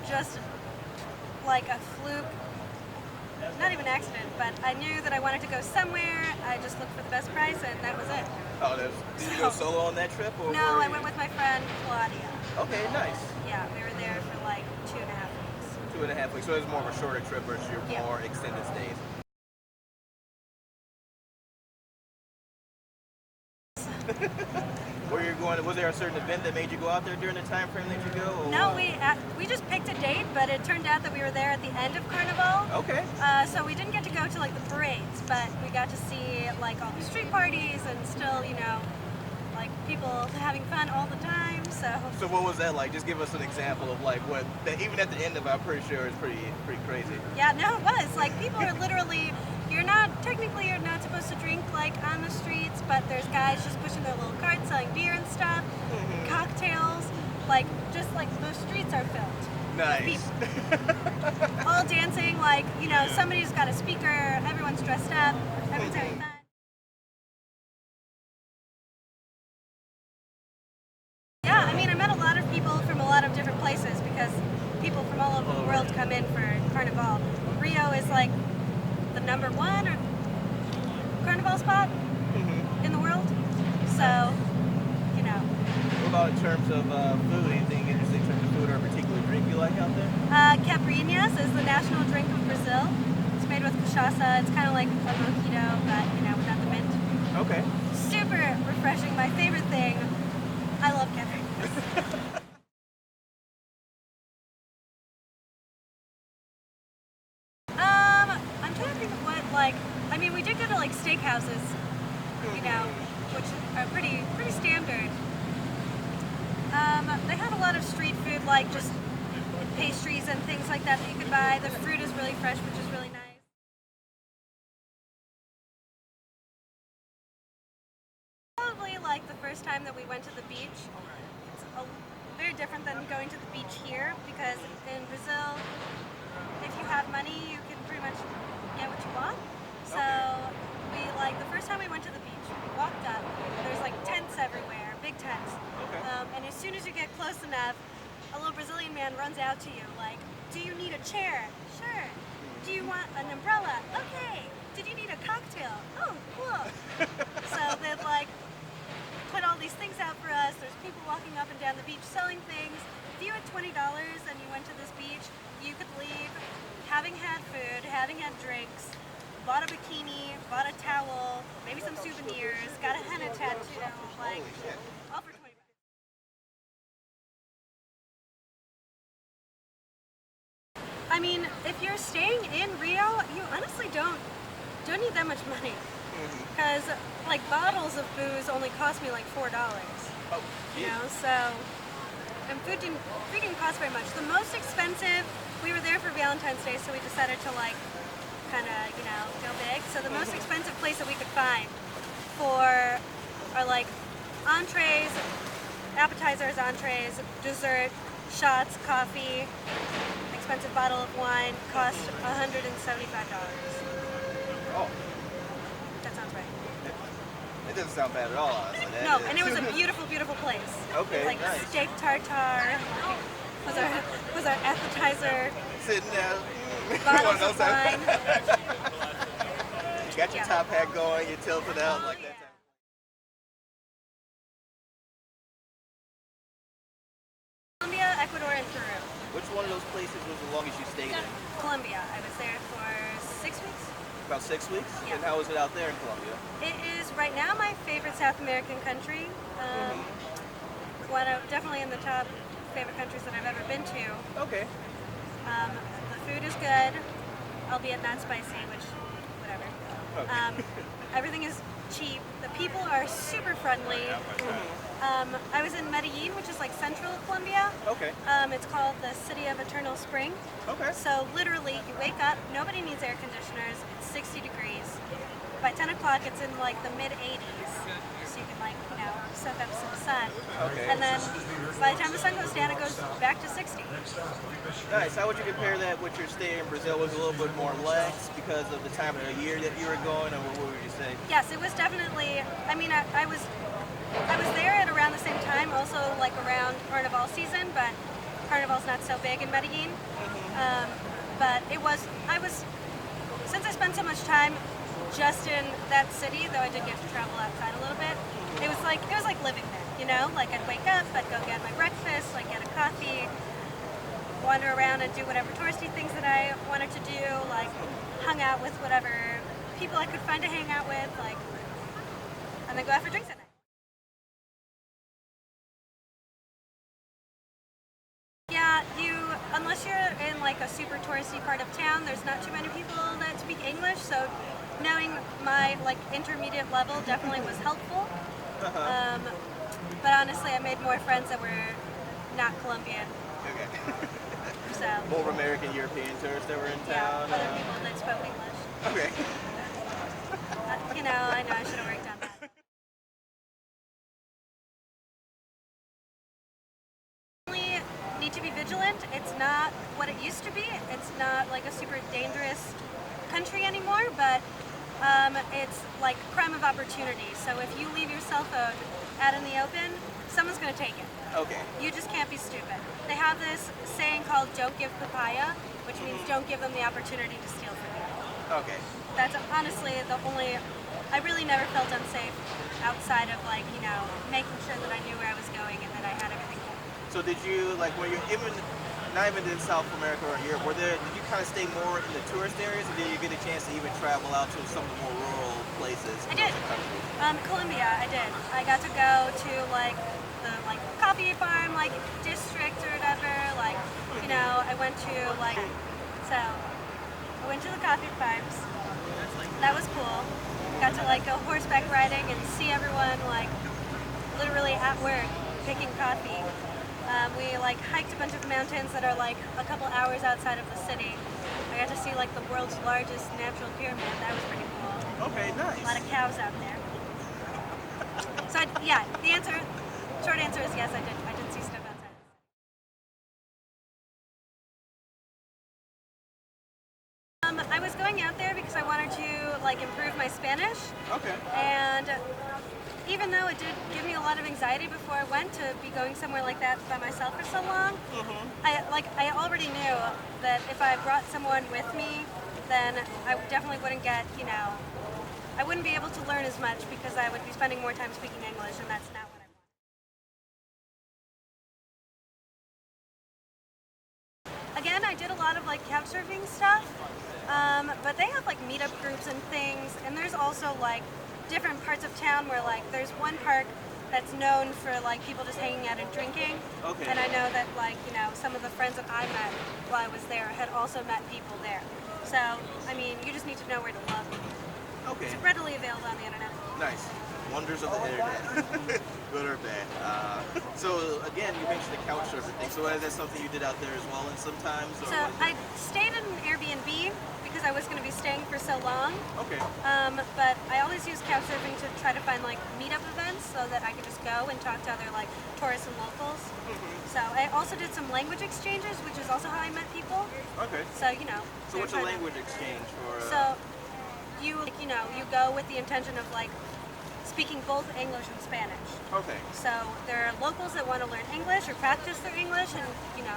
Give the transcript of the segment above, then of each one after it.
just like a fluke, not even accident, but I knew that I wanted to go somewhere. I just looked for the best price, and that was it. Oh, did you go solo on that trip? Or No, I went with my friend Claudia. Okay, nice. Yeah, we were there for like 2.5 weeks. 2.5 weeks. So it was more of a shorter trip versus your Yeah. more extended stays. Where you're going? Was there a certain event that made you go out there during the time frame that you go? Or No, we just picked a date, but it turned out that we were there at the end of Carnival. Okay. So we didn't get to go to like the parades, but we got to see like all the street parties and still, like people having fun all the time. So what was that like? Just give us an example of like what that even at the end of it, I'm pretty sure it's pretty crazy. Yeah, no, it was like people are literally. You're not supposed to drink like on the streets, but there's guys just pushing their little carts selling beer and stuff, cocktails, like just like the streets are filled. Nice. All dancing, like, somebody's got a speaker, everyone's dressed up, everyone's having fun. Yeah, I mean, I met a lot of people from a lot of different places because people from all over the world come in for Carnival. Rio is like the #1 or Carnival spot in the world, so, What about in terms of food? Anything interesting in terms of food or a particular drink you like out there? Caipirinhas is the national drink of Brazil. It's made with cachaça. It's kind of like a mojito, but, without the mint. Okay. Super refreshing. My favorite thing. I love caipirinhas. I'm trying to think of what, I mean, we did go to like steakhouses, which are pretty standard. They had a lot of street food, like just pastries and things like that you could buy. The fruit is really fresh, which is really nice. Probably like the first time that we went to the beach. It's very different than going to the beach here because in Brazil, if you have money, you can pretty much get what you want. So the first time we went to the beach, we walked up, there's like tents everywhere, big tents. Okay. And as soon as you get close enough, a little Brazilian man runs out to you like, do you need a chair? Sure. Do you want an umbrella? Okay. Did you need a cocktail? Oh, cool. So they'd put all these things out for us. There's people walking up and down the beach selling things. If you had $20 and you went to this beach, you could leave having had food, having had drinks, bought a bikini, bought a towel, maybe some souvenirs, got a henna tattoo, all for $20. I mean, if you're staying in Rio, you honestly don't need that much money. Because bottles of booze only cost me like $4. Oh, So and food didn't cost very much. The most expensive, we were there for Valentine's Day, so we decided to kind of go big. So the most expensive place that we could find for our entrees, appetizers, entrees, dessert, shots, coffee, expensive bottle of wine cost $175. Oh, That sounds right. it doesn't sound bad at all, honestly. No, and it was a beautiful, beautiful place. Okay, nice. Steak tartare was our appetizer. Sitting down. Bottles of wine. You got your top hat going, you're tilted out like that. Colombia, Ecuador, and Peru. Which one of those places was the longest you stayed in? Colombia. I was there for 6 weeks. About 6 weeks? Yeah. And how was it out there in Colombia? It is right now my favorite South American country. Definitely in the top favorite countries that I've ever been to. Okay. The food is good, albeit not spicy, which, whatever. Okay. Everything is cheap. The people are super friendly. I was in Medellin, which is central Colombia. Okay. It's called the City of Eternal Spring. Okay. So literally, you wake up, nobody needs air conditioners, it's 60 degrees. By 10 o'clock, it's in the mid 80s. So you can soak up some sun. Okay. And then by the time the sun goes down, it goes back to 60. Nice. How would you compare that with your stay in Brazil? Was it a little bit more lax because of the time of the year that you were going, or what would you say? Yes, it was definitely. I mean, I was there at around the same time, also around Carnival season, but Carnival's not so big in Medellin. But since I spent so much time just in that city, though I did get to travel outside a little bit, it was like living there, you know? Like I'd wake up, I'd go get my breakfast, like get a coffee, wander around and do whatever touristy things that I wanted to do, like hung out with whatever people I could find to hang out with, like, and then go out for drinks at night. Yeah, unless you're in like a super touristy part of town, there's not too many people that speak English, so knowing my like intermediate level definitely was helpful. But honestly, I made more friends that were not Colombian. Okay. So More American, European tourists that were in yeah, town. other people that spoke English. Okay. I know I should have worked on that. Definitely need to be vigilant. It's not what it used to be. It's not like a super dangerous country anymore, but it's like crime of opportunity. So if you leave your cell phone out in the open, someone's going to take it. Okay. You just can't be stupid. They have this saying called "Don't give papaya," which means don't give them the opportunity to steal from you. Okay. That's honestly the only. I really never felt unsafe outside of like making sure that I knew where I was going and that I had everything. So did you like when you not even in South America or Europe? Did you kind of stay more in the tourist areas, or did you get a chance to even travel out to some of the more rural places? I did. Colombia, I did. I got to go to like the coffee farm district or whatever. I went to I went to the coffee farms. That was cool. Got to go horseback riding and see everyone literally at work picking coffee. We hiked a bunch of mountains that are a couple hours outside of the city. I got to see the world's largest natural pyramid. That was pretty cool. Okay, nice. A lot of cows out there. So short answer is yes, I did. I did see stuff outside. I was going out there because I wanted to improve my Spanish. Okay. And even though it did give me a lot of anxiety before I went to be going somewhere like that by myself for so long, I already knew that if I brought someone with me, then I definitely wouldn't get, I wouldn't be able to learn as much because I would be spending more time speaking English, and that's not what I want. Again, I did a lot of couch surfing stuff, but they have meetup groups and things, and there's also different parts of town where there's one park that's known for people just hanging out and drinking. Okay. And I know that some of the friends that I met while I was there had also met people there. So I mean, you just need to know where to look. Okay. It's readily available on the internet. Nice. Wonders of the internet. Good or bad. So again, you mentioned the couch surfing thing. So is that something you did out there as well? And sometimes. Or So I stayed in an Airbnb because I was going to be staying for so long. Okay. But I always use couchsurfing to try to find meetup events so that I could just go and talk to other tourists and locals. So I also did some language exchanges, which is also how I met people. Okay. So So what's a language exchange for? So you go with the intention of speaking both English and Spanish. Okay. So there are locals that want to learn English or practice their English, and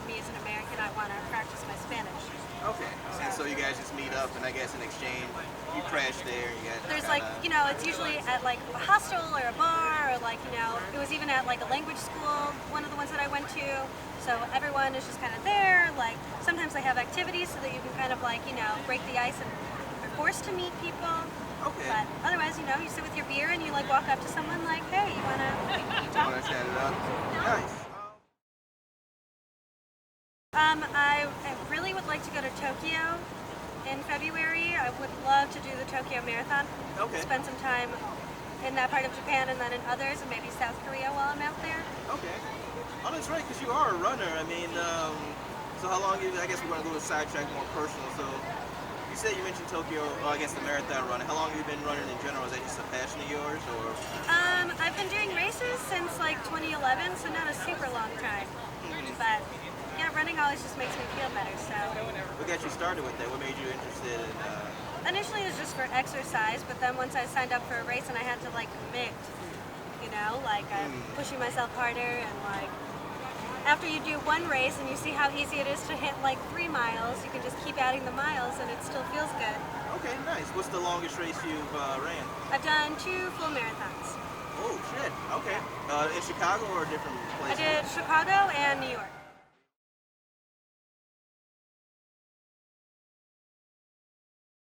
me as an American, I want to practice my Spanish. Okay. And so you guys just meet up, and I guess in exchange, you crash there. You guys. There's it's usually at a hostel or a bar, or it was even at a language school, one of the ones that I went to. So everyone is just kind of there. Sometimes they have activities so that you can kind of break the ice and are forced to meet people. Okay. But otherwise, you sit with your beer and you walk up to someone hey, you wanna talk? Want to chat it up? Nice. I really would like to go to Tokyo in February. I would love to do the Tokyo Marathon. Okay. Spend some time in that part of Japan and then in others, and maybe South Korea while I'm out there. Okay. Oh, that's right, because you are a runner. I mean, so how long? I guess we're going to go to sidetrack more personal. So you mentioned Tokyo, I guess the marathon run. How long have you been running in general? Is that just a passion of yours, or? I've been doing races since 2011, so not a super long time. But yeah, running always just makes me feel better. So. What got you started with that? What made you interested in? Initially, it was just for exercise, but then once I signed up for a race and I had to commit, I'm pushing myself harder and after you do one race and you see how easy it is to hit like 3 miles, you can just keep adding the miles and it still feels good. Okay, nice. What's the longest race you've ran? I've done 2 full marathons. Oh shit. Okay. In Chicago or different I places? did Chicago and New York.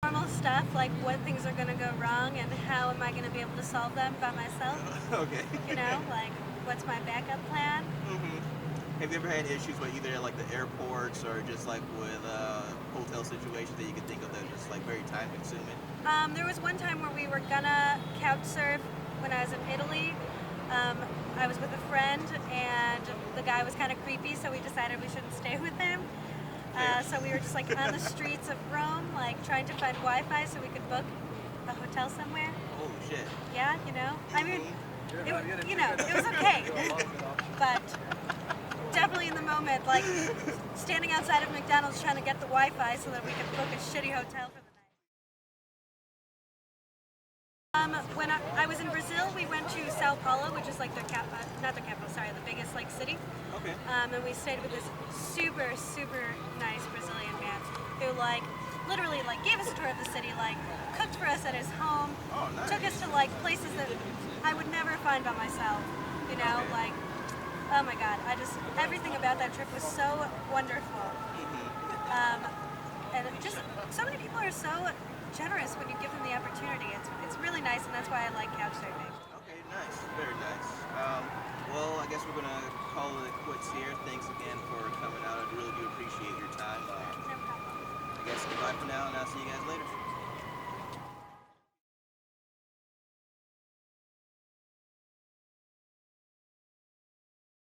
Normal stuff like what things are going to go wrong and how am I going to be able to solve them by myself. Okay. You know, like what's my backup plan? Have you ever had issues with either like the airports or just like with hotel situations that you could think of that are just like very time consuming? There was one time where we were gonna couch surf when I was in Italy. I was with a friend and the guy was kind of creepy, so we decided we shouldn't stay with him. So we were just like on the streets of Rome, like trying to find Wi-Fi so we could book a hotel somewhere. Oh shit. Yeah, you know. I mean, it was okay, but definitely in the moment, like standing outside of McDonald's trying to get the Wi-Fi so that we could book a shitty hotel for the night. When I was in Brazil, we went to Sao Paulo, which is like the not the capital, sorry, the biggest like city. Okay. And we stayed with this super, super nice Brazilian man who like literally like gave us a tour of the city, like cooked for us at his home, Oh, nice. took us to like places that I would never find by myself. You know, Okay. like oh my god, everything about that trip was so wonderful. And just so many people are so generous when you give them the opportunity. It's really nice, and that's why I like couch surfing. Okay, nice. Very nice. Well, I guess we're gonna call it quits here. Thanks again for coming out. I really do appreciate your time. No problem. I guess goodbye for now, and I'll see you guys later.